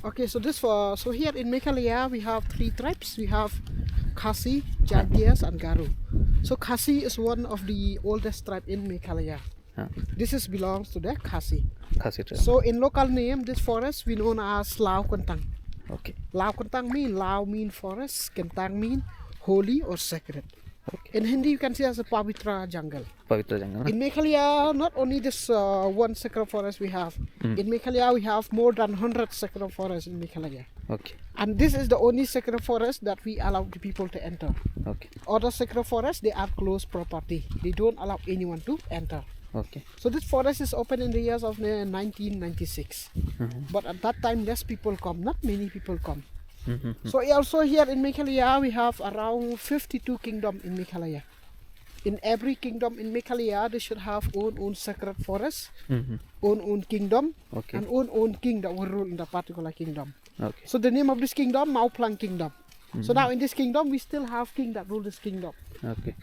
Okay, so so here in Meghalaya we have three tribes. We have Khasi, Jatias, and Garo. So Khasi is one of the oldest tribe in Meghalaya. This belongs to the Khasi. Khasi tribe. So in local name, this forest we known as Lao Kentang. Okay. Lao Kentang mean forest, Kentang mean holy or sacred. Okay. In Hindi, you can see as a Pavitra jungle. Pavitra jungle. In Meghalaya, not only this one sacred forest we have. In Meghalaya, we have more than 100 sacred forests in Meghalaya. Okay. And this is the only sacred forest that we allow the people to enter. Okay. Other sacred forests, they are closed property. They don't allow anyone to enter. Okay. So this forest is open in the years of 1996. But at that time, less people come. Not many people come. So also here in Meghalaya, we have around 52 kingdoms in Meghalaya. In every kingdom in Meghalaya, they should have own sacred forest, own kingdom, Okay. and own king that will rule in the particular kingdom. Okay. So the name of this kingdom, Mawphlang kingdom. So now in this kingdom, we still have king that rule this kingdom. Okay.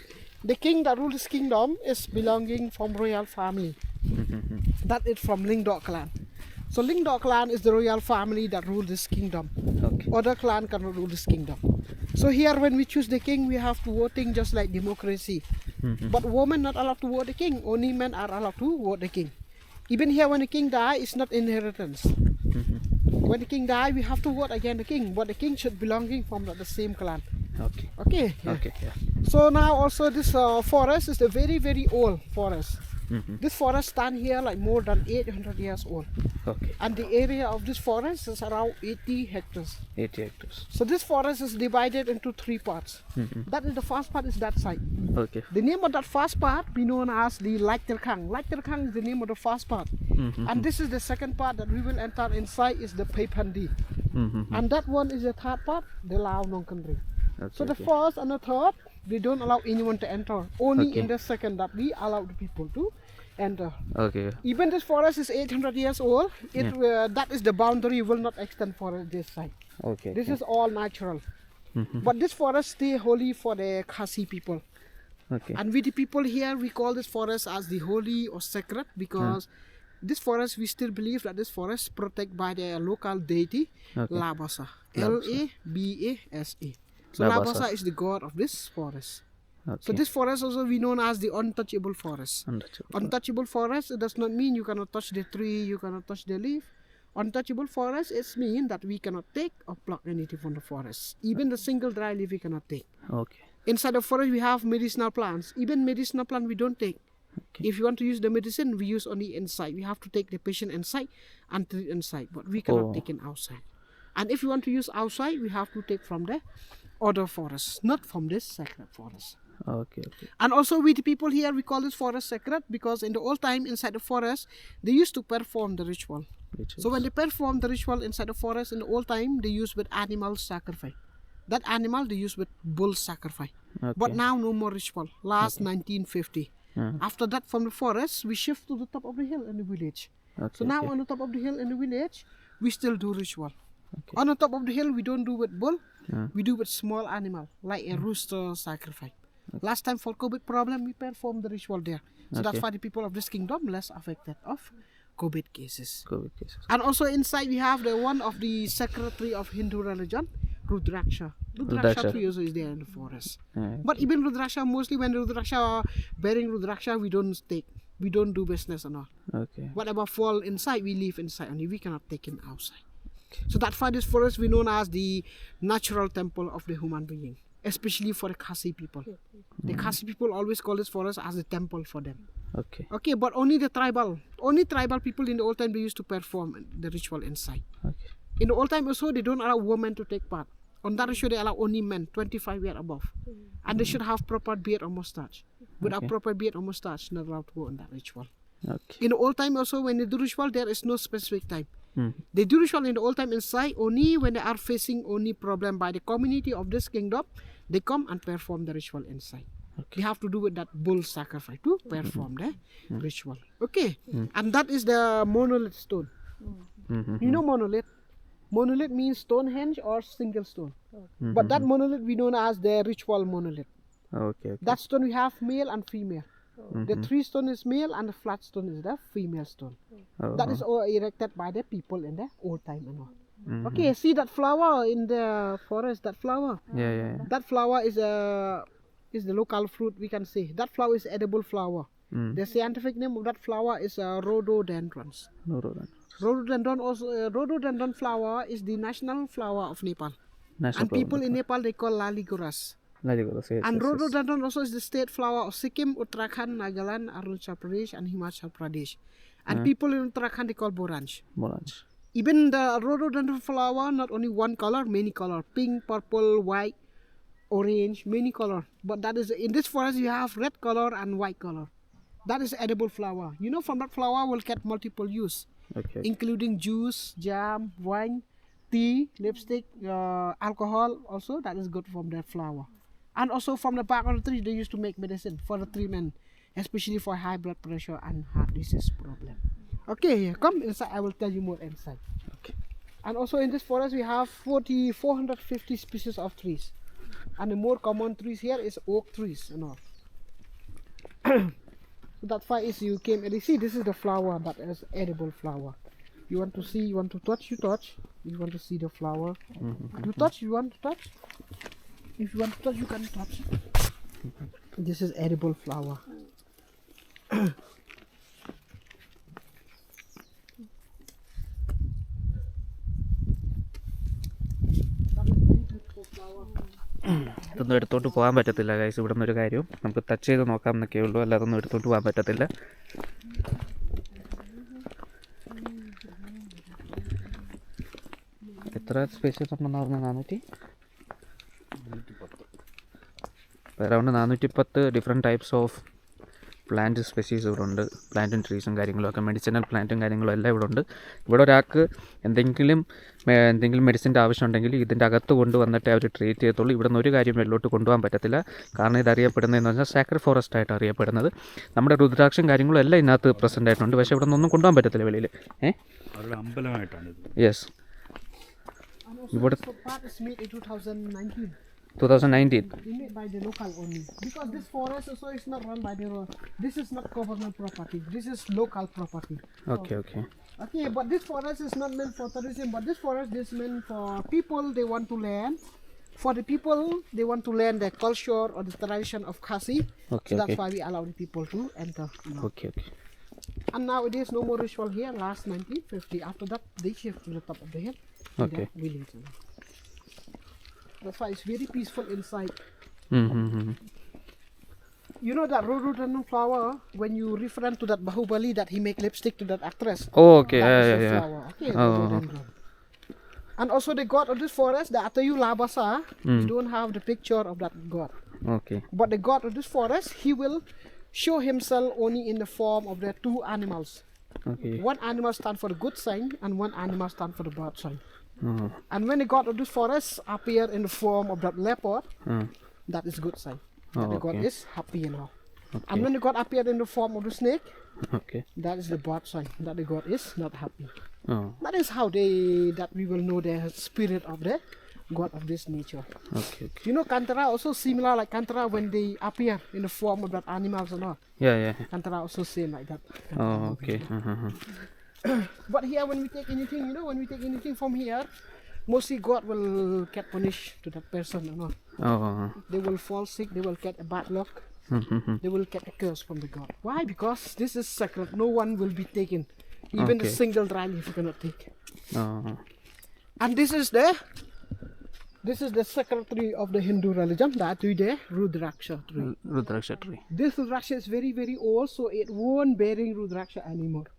The king that rules this kingdom is belonging from royal family. That is from Lingdok clan. So Lingdok clan is the royal family that rule this kingdom. Okay. Other clan cannot rule this kingdom. So here when we choose the king, we have to voting just like democracy. But women not allowed to vote the king. Only men are allowed to vote the king. Even here when the king die, it's not inheritance. When the king die, we have to vote again the king. But the king should belonging from the same clan. Okay. Okay. Yeah. Okay. Yeah. So now also this forest is a very old forest. This forest stand here like more than 800 years old. Okay. And the area of this forest is around 80 hectares. 80 hectares. So this forest is divided into three parts. That is the first part is that side. Okay. The name of that first part we known as the Laiterkang. Laiterkang is the name of the first part. And this is the second part that we will enter inside is the Pepandi. And that one is the third part, the Lao Nongkandri. Okay. So the first and the third, they don't allow anyone to enter. Only in the second that we allow the people to enter. Okay. Even this forest is 800 years old. That is the boundary will not extend for this side. Okay. This is all natural. But this forest stay holy for the Khasi people. Okay. And we the people here, we call this forest as the holy or sacred because this forest, we still believe that this forest protected by the local deity, Labasa. Labasa. So Labasa is the god of this forest. Okay. So this forest also we known as the untouchable forest. Untouchable forest, it does not mean you cannot touch the tree, you cannot touch the leaf. Untouchable forest is mean that we cannot take or pluck anything from the forest. Even the single dry leaf we cannot take. Okay. Inside the forest we have medicinal plants. Even medicinal plant we don't take. Okay. If you want to use the medicine, we use only inside. We have to take the patient inside and treat inside, but we cannot take it outside. And if you want to use outside, we have to take from the other forest, not from this sacred forest. Okay. Okay. And also with the people here, we call this forest sacred because in the old time inside the forest, they used to perform the ritual. So when they perform the ritual inside the forest in the old time, they use with animal sacrifice. That animal they use with bull sacrifice. Okay. But now no more ritual. Last 1950. After that from the forest, we shift to the top of the hill in the village. Okay. So now on the top of the hill in the village, we still do ritual. Okay. On the top of the hill, we don't do with bull. We do with small animal, like a rooster sacrifice. Last time for COVID problem, we performed the ritual there. So that's why the people of this kingdom less affected of COVID cases. And also inside we have the one of the sacred tree of Hindu religion, Rudraksha. Rudraksha tree also is there in the forest. But even Rudraksha, mostly when Rudraksha bearing Rudraksha, we don't take. We don't do business and all. Okay. Whatever fall inside, we leave inside only. We cannot take it outside. So that's why this forest we known as the natural temple of the human being, especially for the Khasi people. The Khasi people always call this forest as a temple for them. Okay. Okay, but only tribal people in the old time they used to perform the ritual inside. Okay. In the old time also they don't allow women to take part. On that ritual they allow only men, 25 years above, and they should have proper beard or mustache. Without proper beard or mustache, not allowed to go on that ritual. Okay. In the old time also when they do ritual, there is no specific time. They do ritual in the old time inside only when they are facing only problem by the community of this kingdom. They come and perform the ritual inside. Okay. They have to do with that bull sacrifice to perform the ritual. Okay, and that is the monolith stone. You know monolith? Monolith means Stonehenge or single stone. But that monolith we know as the ritual monolith. Okay. That stone we have male and female. The three stone is male and the flat stone is the female stone. That is all erected by the people in the old time and all. Okay, see that flower in the forest, that flower? Yeah. That flower is the local fruit, we can say. That flower is edible flower. The scientific name of that flower is rhododendrons. No, Rodan. Rhododendron flower is the national flower of Nepal. National And flower. people in Nepal, they call laliguras. Yes, And yes. rhododendron also is the state flower of Sikkim, Uttarakhand, Nagaland, Arunachal Pradesh, and Himachal Pradesh. And people in Uttarakhand, they call boranj. Morange. Even the rhododendron flower, not only one color, many color. Pink, purple, white, orange, many color. But that is, in this forest, you have red color and white color. That is edible flower. You know, from that flower will get multiple use, Okay. including juice, jam, wine, tea, lipstick, alcohol. Also, that is good from that flower. And also from the bark of the tree, they used to make medicine for the treatment, especially for high blood pressure and heart disease problem. Okay, come inside. I will tell you more inside. Okay. And also in this forest, we have 450 species of trees. And the more common trees here is oak trees and all. So that's why is you came and you see this is the flower that is edible flower. You want to see, you want to touch, you touch. You want to see the flower. You touch, you want to touch. If you want to touch, you can touch. This is edible flower. ഇതൊന്നും എടുത്തോണ്ട് പോകാൻ പറ്റത്തില്ല guys. ഇവിടെ നിന്നൊരു കാര്യം നമുക്ക് touch ചെയ്ത് നോക്കാം എന്നൊക്കെ ഉള്ളൂ, അല്ലാതെ ഒന്നും എടുത്തോണ്ട് പോകാൻ പറ്റത്തില്ല. എത്ര സ്പേഷ്യസ് ഉണ്ടെന്ന് പറഞ്ഞാൽ 410 around 410 different types of plant species ഇവിടെ ഉണ്ട്. പ്ലാന്റും ട്രീസും കാര്യങ്ങളും ഒക്കെ, മെഡിസിനൽ പ്ലാന്റും കാര്യങ്ങളും എല്ലാം ഇവിടെ ഉണ്ട്. ഇവിടെ ഒരാൾക്ക് എന്തെങ്കിലും മെഡിസിൻ്റെ ആവശ്യമുണ്ടെങ്കിൽ ഇതിൻ്റെ അകത്ത് കൊണ്ടുവന്നിട്ട് അവർ ട്രീറ്റ് ചെയ്യത്തുള്ളൂ. ഇവിടെ നിന്ന് ഒരു കാര്യം വെള്ളോട്ട് കൊണ്ടുപോകാൻ പറ്റത്തില്ല. കാരണം ഇത് അറിയപ്പെടുന്നതെന്ന് പറഞ്ഞാൽ സാക്രഡ് ഫോറസ്റ്റ് ആയിട്ട് അറിയപ്പെടുന്നത്. നമ്മുടെ രുദ്രാക്ഷം കാര്യങ്ങളും എല്ലാം ഇതിനകത്ത് പ്രസൻ്റ് ആയിട്ടുണ്ട്. പക്ഷേ ഇവിടെ നിന്നൊന്നും കൊണ്ടുപോകാൻ പറ്റത്തില്ല വെളിയിൽ. യെസ്. ഇവിടെ 2019. Made by the local only. Because this forest also is not run by the road. This is not government property. This is local property. Okay. Okay, but this forest is not meant for tourism. But this forest is meant for people. They want to learn. For the people, they want to learn the culture or the tradition of Khasi. Okay, So that's why we allow the people to enter. Okay. And nowadays, no more ritual here. Last 1950. After that, they shift to the top of the hill. Okay. The village. That's why it's very peaceful inside. You know that rhododendron flower, when you refer to that Bahubali that he make lipstick to that actress. Oh, okay. That is the Yeah. flower. Okay, rhododendron. And also the god of this forest, the Atayu Labasa, you don't have the picture of that god. Okay. But the god of this forest, he will show himself only in the form of the two animals. Okay. One animal stand for the good sign and one animal stand for the bad sign. And when the god of this forest appear in the form of that leopard, that is good sign. That the god is happy and all. And when the god appeared in the form of the snake, Okay. that is the bad sign. That the god is not happy. Oh. That is how that we will know the spirit of the god of this nature. Okay. You know, Kantara also similar like Kantara when they appear in the form of that animals and all. Yeah. Kantara also same like that. Oh, okay. But here when we take anything, you know, when we take anything from here, mostly God will get punished to that person and all. Oh. They will fall sick, they will get a bad luck, they will get a curse from the God. Why? Because this is sacred, no one will be taken. Even the single dry leaf you cannot take. Oh. And this is the sacred tree of the Hindu religion, that tree there, Rudraksha tree. Rudraksha tree. This Rudraksha is very, very old, so it won't bearing Rudraksha anymore.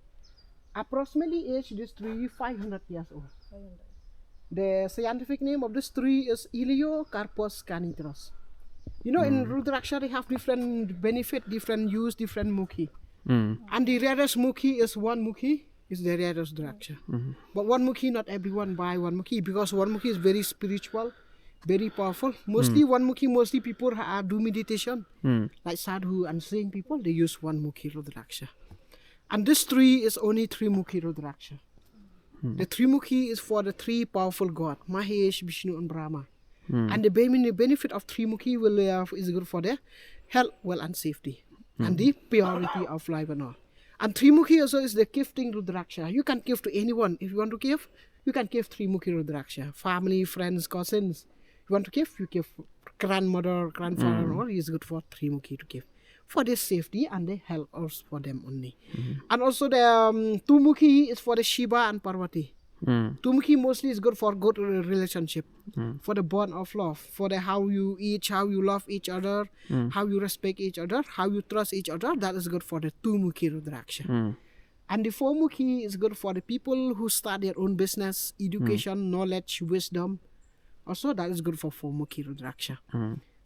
Approximately age this tree 500 years old. The scientific name of this tree is Iliocarpus canitros. You know, in Rudraksha they have different benefit, different use, different mukhi. And the rarest mukhi is one mukhi is the rarest Rudraksha. But one mukhi, not everyone buy one mukhi, because one mukhi is very spiritual, very powerful. Mostly one mukhi, mostly people do meditation. Like sadhu and sane people, they use one mukhi Rudraksha. And this tree is only three-mukhi Rudraksha. The three-mukhi is for the three powerful gods, Mahesh, Vishnu and Brahma. And the benefit of three-mukhi is good for their health, well and safety. And the purity of life and all. And three-mukhi also is the gifting Rudraksha. You can give to anyone. If you want to give, you can give 3 Mukhi Rudraksha. Family, friends, cousins. You want to give, you give grandmother, grandfather, or is good for 3 Mukhi to give. For their safety and the health also for them only. And also the 2 Mukhi is for the Shiva and Parvati. 2 Mukhi mostly is good for good relationship, for the bond of love, for the how you each, how you love each other, how you respect each other, how you trust each other. That is good for the 2 Mukhi Rudraksha. And the 4 Mukhi is good for the people who start their own business, education, knowledge, wisdom. Also, that is good for 4 Mukhi Rudraksha.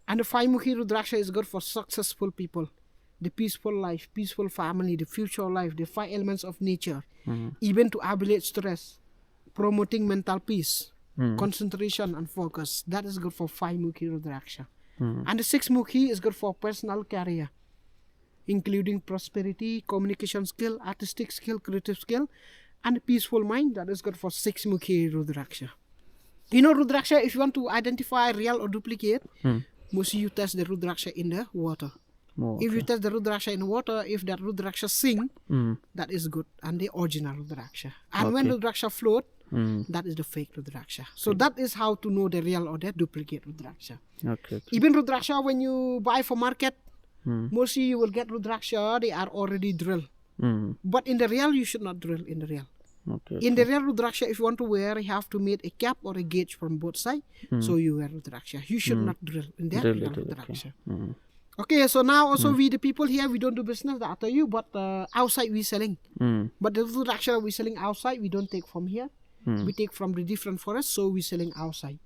And the 5 Mukhi Rudraksha is good for successful people, the peaceful life, peaceful family, the future life, the 5 elements of nature, even to alleviate stress, promoting mental peace, concentration and focus. That is good for 5 Mukhi Rudraksha. And the 6 Mukhi is good for personal career, including prosperity, communication skill, artistic skill, creative skill, and a peaceful mind. That is good for 6 Mukhi Rudraksha. You know Rudraksha, if you want to identify real or duplicate, mostly you test the Rudraksha in the water. If you test the Rudraksha in water, if that Rudraksha sing, that is good and the original Rudraksha. And when Rudraksha float, that is the fake Rudraksha. So that is how to know the real or the duplicate Rudraksha. Even Rudraksha, when you buy for market, mostly you will get Rudraksha, they are already drilled. But in the real, you should not drill in the real. In the real Rudraksha, if you want to wear, you have to make a cap or a gauge from both sides. So you wear Rudraksha. You should not drill in the real Rudraksha. Okay, so now also we the people here, we don't do business, that I tell you, but outside we selling. But the Rudraksha we selling outside, we don't take from here. We take from the different forests, so we selling outside.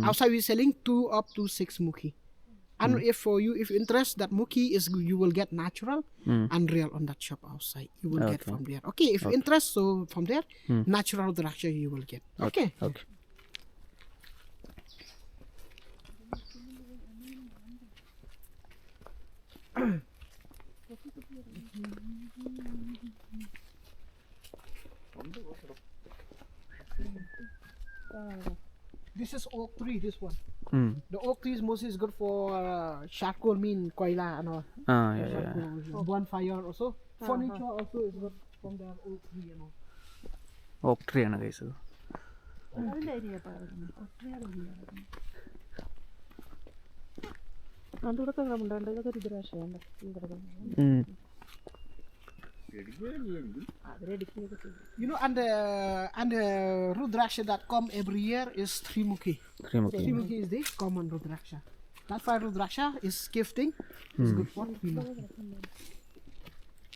Outside we selling 2 up to 6 Mukhi. And if for you, if you interest, that Mukhi is you will get natural and real on that shop outside. You will get from there. Okay, if you interest, so from there, natural Rudraksha you will get. Okay. This is oak tree, this one. The oak tree is mostly good for charcoal, mean koila and all. Bonfire also. Furniture also is good from the oak tree and all. Oak tree ആണ് guys. You know, and the Rudraksha that come every year is 3 Mukhi. 3 Mukhi is the common Rudraksha. That 5 Rudraksha is gifting. Is good for 3 Mukhi.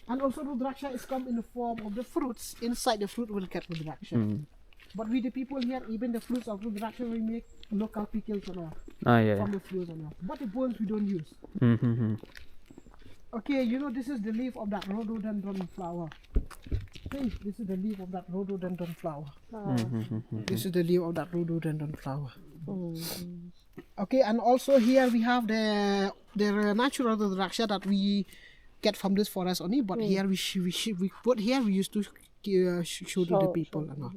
And also Rudraksha is come in the form of the fruits. Inside the fruit will get Rudraksha. But with the people here, even the fruits of Rudraksha we make local pickles and all. From the fruits and all. But the bones we don't use. Okay, you know this is the leaf of that rhododendron flower. See, this is the leaf of that rhododendron flower. This is the leaf of that rhododendron flower. Okay, and also here we have the natural Rudraksha that we get from this forest only. But here we put here we used to show to the people and all.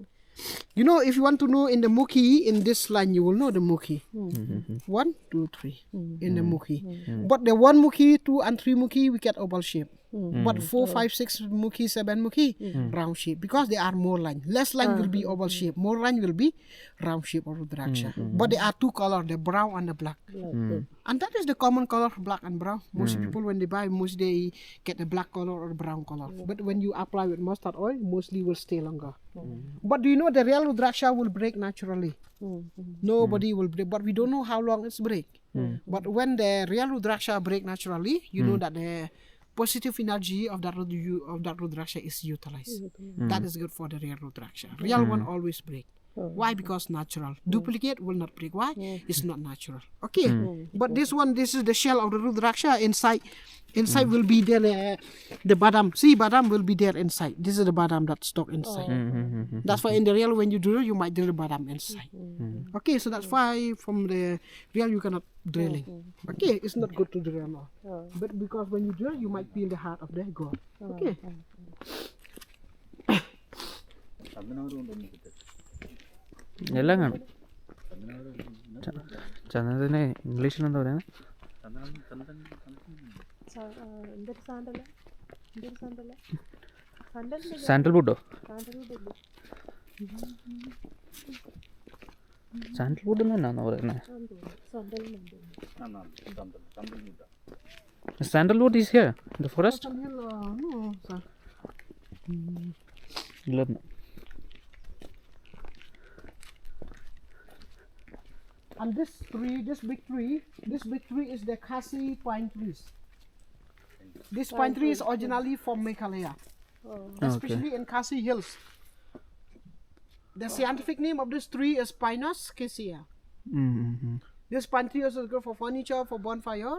You know, if you want to know in the Mukhi, in this line, you will know the Mukhi. 1, 2, 3 in the Mukhi. But the 1 Mukhi, 2 and 3 Mukhi, we get oval shape. But 4, 5, 6 Mukhi, 7 Mukhi, round shape. Because there are more line. Less line will be oval shape. More line will be round shape or Rudraksha. But there are 2 colors, the brown and the black. And that is the common color, black and brown. Most people when they buy, most they get the black color or the brown color. But when you apply with mustard oil, mostly will stay longer. But do you know the real Rudraksha will break naturally? Nobody will break, but we don't know how long it's break. But when the real Rudraksha break naturally, you know that the positive energy of that Rudraksha is utilized. That is good for the real Rudraksha. Real one always break. Why? Because natural. Duplicate will not break. Why? It's not natural. Okay. But this one, this is the shell of the Rudraksha. Inside will be there the badam. See, badam will be there inside. This is the badam that's stuck inside. That's why in the real, when you drill, you might drill the badam inside. Okay, so that's why from the real you cannot drilling. Okay, it's not good to drill now. But because when you drill, you might feel the heart of the god. Okay. എല്ലാം കാണും. ചന്ദനത്തിന് ഇംഗ്ലീഷിൽ എന്താ പറയുന്നത്? സാൻഡൽവുഡോ? Sandalwood തന്നെയാണോ പറയുന്നത്? Sandalwood is here in the forest? No, sir. ഇല്ലെന്ന്. And this big tree is the Khasi pine trees. This pine tree is originally from Meghalaya, especially in Khasi Hills. The scientific name of this tree is Pinus cassia. This pine tree also is good for furniture, for bonfire,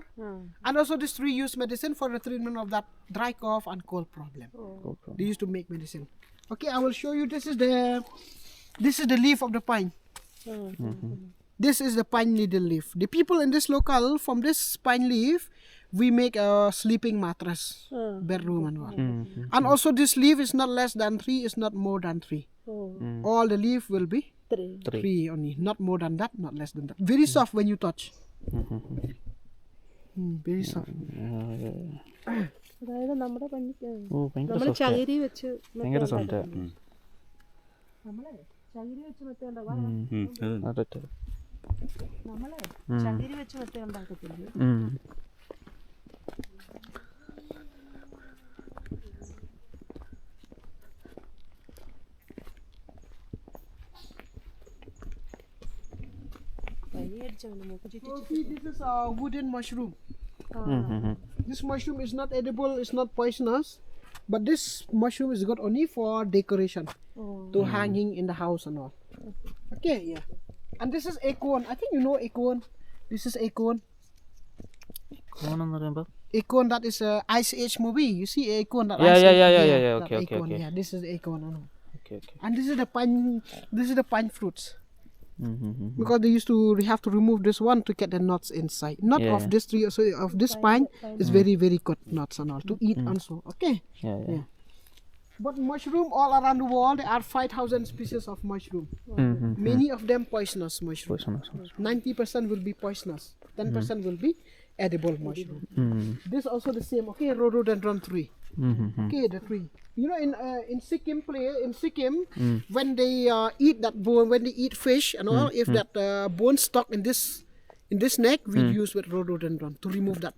and also this tree used medicine for the treatment of that dry cough and cold problem. They used to make medicine. Okay, I will show you. This is the leaf of the pine. This is the pine needle leaf. The people in this local, from this pine leaf, we make a sleeping mattress, bedroom and all. And also this leaf is not less than 3, is not more than 3. All the leaf will be 3 only, not more than that, not less than that. Very soft when you touch. Very soft. അതായത് നമ്മുടെ ഭയങ്കര ചകിരി വെച്ച് ഭയങ്കര soft. നമ്മളെ ചകിരി വെച്ച് മെത്ത അതെ. നമ്മളെ ചകിരി വെച്ച് മെത്ത ഉണ്ടാക്കത്തില്ല. See, this is a wooden mushroom. This mushroom is not edible, it's not poisonous, but this mushroom is good only for decoration, to hanging in the house and all. Okay, yeah. And this is acorn. I think you know acorn. This is acorn. Acorn, that is a Ice Age movie. You see acorn? That Yeah, Ice yeah, Age, yeah, yeah, yeah. that Okay, okay, acorn, okay. Yeah, this is acorn. I know. Okay. And this is the pine. This is the pine fruits. Because they used to have to remove this one to get the nuts inside. Not of this tree, also of this pine is very very good nuts and all to eat also. Okay. Yeah. But mushroom all around the world, there are 5,000 species of mushroom. Many of them poisonous mushroom. 90% will be poisonous. 10% will be edible mushroom. This also the same. Okay, rhododendron tree. Okay, the tree. You know, in Sikkim, when they eat that bone, when they eat fish and all, if that bone stuck in this neck, we use with rhododendron to remove that